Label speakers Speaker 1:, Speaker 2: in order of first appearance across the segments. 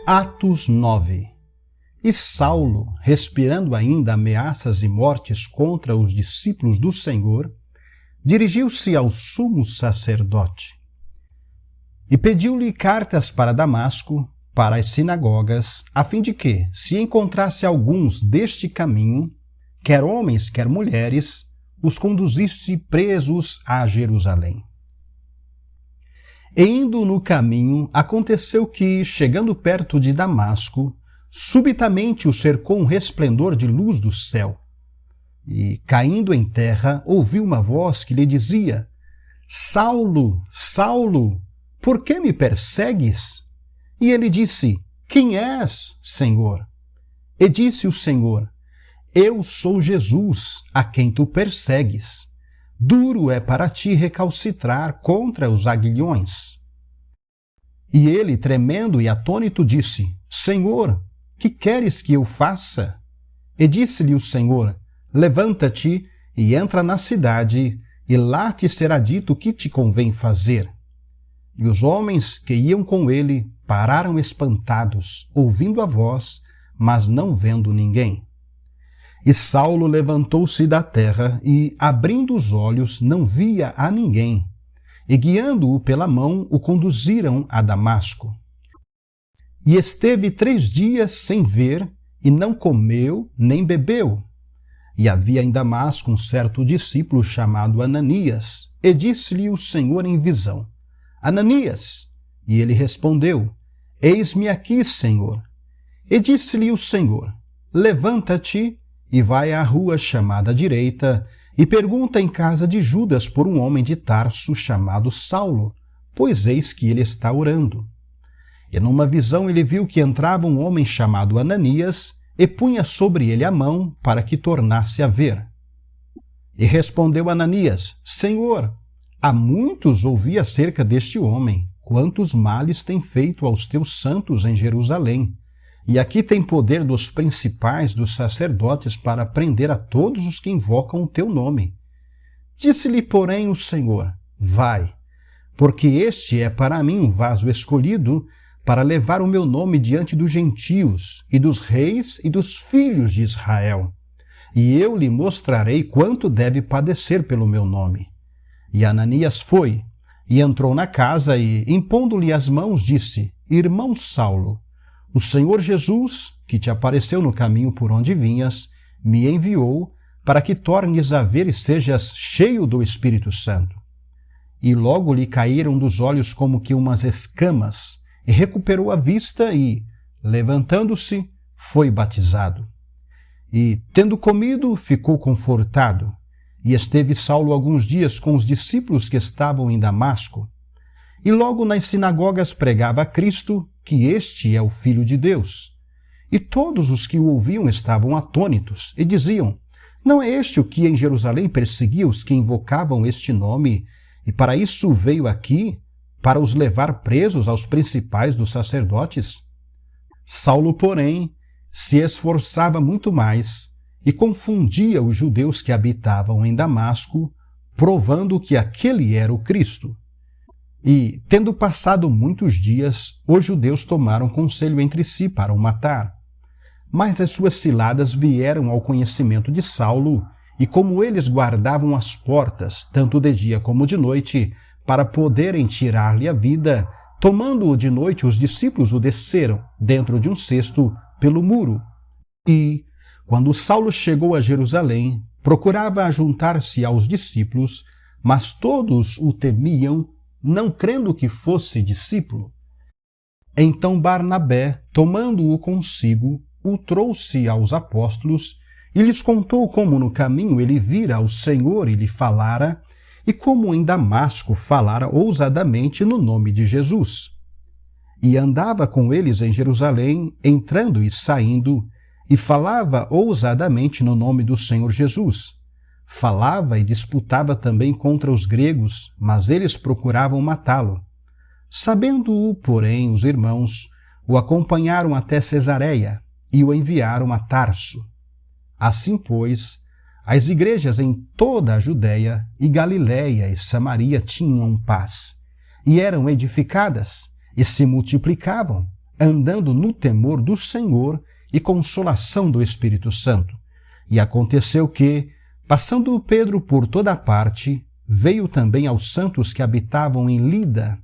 Speaker 1: Atos 9. E Saulo, respirando ainda ameaças e mortes contra os discípulos do Senhor, dirigiu-se ao sumo sacerdote e pediu-lhe cartas para Damasco, para as sinagogas, a fim de que, se encontrasse alguns deste caminho, quer homens, quer mulheres, os conduzisse presos a Jerusalém. E indo no caminho, aconteceu que, chegando perto de Damasco, subitamente o cercou um resplendor de luz do céu. E, caindo em terra, ouviu uma voz que lhe dizia: Saulo, Saulo, por que me persegues? E ele disse: Quem és, Senhor? E disse o Senhor: Eu sou Jesus, a quem tu persegues. Duro é para ti recalcitrar contra os aguilhões. E ele, tremendo e atônito, disse: Senhor, que queres que eu faça? E disse-lhe o Senhor: Levanta-te e entra na cidade, e lá te será dito o que te convém fazer. E os homens que iam com ele pararam espantados, ouvindo a voz, mas não vendo ninguém. E Saulo levantou-se da terra e, abrindo os olhos, não via a ninguém. E, guiando-o pela mão, o conduziram a Damasco. E esteve 3 dias sem ver, e não comeu nem bebeu. E havia em Damasco um certo discípulo chamado Ananias, e disse-lhe o Senhor em visão: Ananias! E ele respondeu: Eis-me aqui, Senhor. E disse-lhe o Senhor: Levanta-te e vai à rua chamada direita, e pergunta em casa de Judas por um homem de Tarso chamado Saulo, pois eis que ele está orando. E numa visão ele viu que entrava um homem chamado Ananias, e punha sobre ele a mão para que tornasse a ver. E respondeu Ananias: Senhor, há muitos ouvi acerca deste homem, quantos males tem feito aos teus santos em Jerusalém. E aqui tem poder dos principais dos sacerdotes para prender a todos os que invocam o teu nome. Disse-lhe, porém, o Senhor: Vai, porque este é para mim um vaso escolhido para levar o meu nome diante dos gentios e dos reis e dos filhos de Israel. E eu lhe mostrarei quanto deve padecer pelo meu nome. E Ananias foi, e entrou na casa e, impondo-lhe as mãos, disse: Irmão Saulo, o Senhor Jesus, que te apareceu no caminho por onde vinhas, me enviou para que tornes a ver e sejas cheio do Espírito Santo. E logo lhe caíram dos olhos como que umas escamas, e recuperou a vista e, levantando-se, foi batizado. E, tendo comido, ficou confortado. E esteve Saulo alguns dias com os discípulos que estavam em Damasco. E logo nas sinagogas pregava a Cristo, que este é o Filho de Deus. E todos os que o ouviam estavam atônitos, e diziam: Não é este o que em Jerusalém perseguia os que invocavam este nome, e para isso veio aqui, para os levar presos aos principais dos sacerdotes? Saulo, porém, se esforçava muito mais, e confundia os judeus que habitavam em Damasco, provando que aquele era o Cristo. E, tendo passado muitos dias, os judeus tomaram conselho entre si para o matar. Mas as suas ciladas vieram ao conhecimento de Saulo, e como eles guardavam as portas, tanto de dia como de noite, para poderem tirar-lhe a vida, tomando-o de noite, os discípulos o desceram, dentro de um cesto, pelo muro. E, quando Saulo chegou a Jerusalém, procurava juntar-se aos discípulos, mas todos o temiam, não crendo que fosse discípulo. Então Barnabé, tomando-o consigo, o trouxe aos apóstolos e lhes contou como no caminho ele vira ao Senhor e lhe falara, e como em Damasco falara ousadamente no nome de Jesus. E andava com eles em Jerusalém, entrando e saindo, e falava ousadamente no nome do Senhor Jesus. Falava e disputava também contra os gregos, mas eles procuravam matá-lo. Sabendo-o, porém, os irmãos, o acompanharam até Cesareia e o enviaram a Tarso. Assim, pois, as igrejas em toda a Judéia e Galiléia e Samaria tinham paz, e eram edificadas, e se multiplicavam, andando no temor do Senhor e consolação do Espírito Santo. E aconteceu que, passando Pedro por toda parte, veio também aos santos que habitavam em Lida,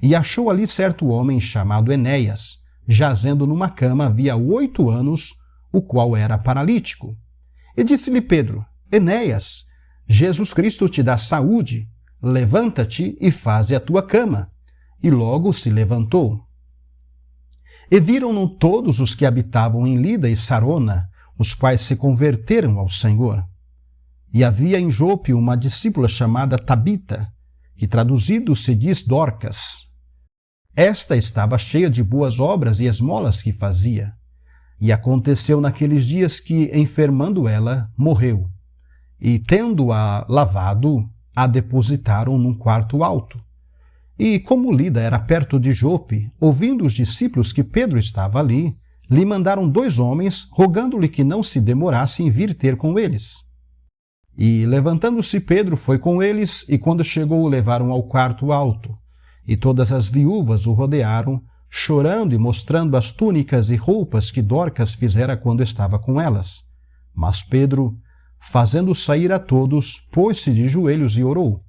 Speaker 1: e achou ali certo homem chamado Enéas, jazendo numa cama havia 8 anos, o qual era paralítico. E disse-lhe Pedro: Enéas, Jesus Cristo te dá saúde, levanta-te e faze a tua cama. E logo se levantou. E viram-no todos os que habitavam em Lida e Sarona, os quais se converteram ao Senhor. E havia em Jope uma discípula chamada Tabita, que traduzido se diz Dorcas. Esta estava cheia de boas obras e esmolas que fazia. E aconteceu naqueles dias que, enfermando ela, morreu. E, tendo-a lavado, a depositaram num quarto alto. E, como Lida era perto de Jope, ouvindo os discípulos que Pedro estava ali, lhe mandaram 2 homens, rogando-lhe que não se demorasse em vir ter com eles. E, levantando-se Pedro, foi com eles, e quando chegou, o levaram ao quarto alto. E todas as viúvas o rodearam, chorando e mostrando as túnicas e roupas que Dorcas fizera quando estava com elas. Mas Pedro, fazendo sair a todos, pôs-se de joelhos e orou.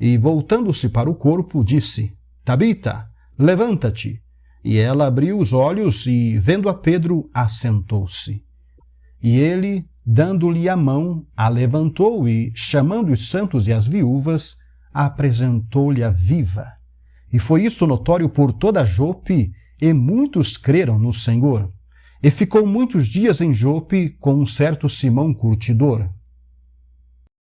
Speaker 1: E, voltando-se para o corpo, disse: Tabita, levanta-te. E ela abriu os olhos e, vendo a Pedro, assentou-se. E ele, dando-lhe a mão, a levantou e, chamando os santos e as viúvas, apresentou-lhe a viva. E foi isto notório por toda Jope, e muitos creram no Senhor. E ficou muitos dias em Jope com um certo Simão curtidor.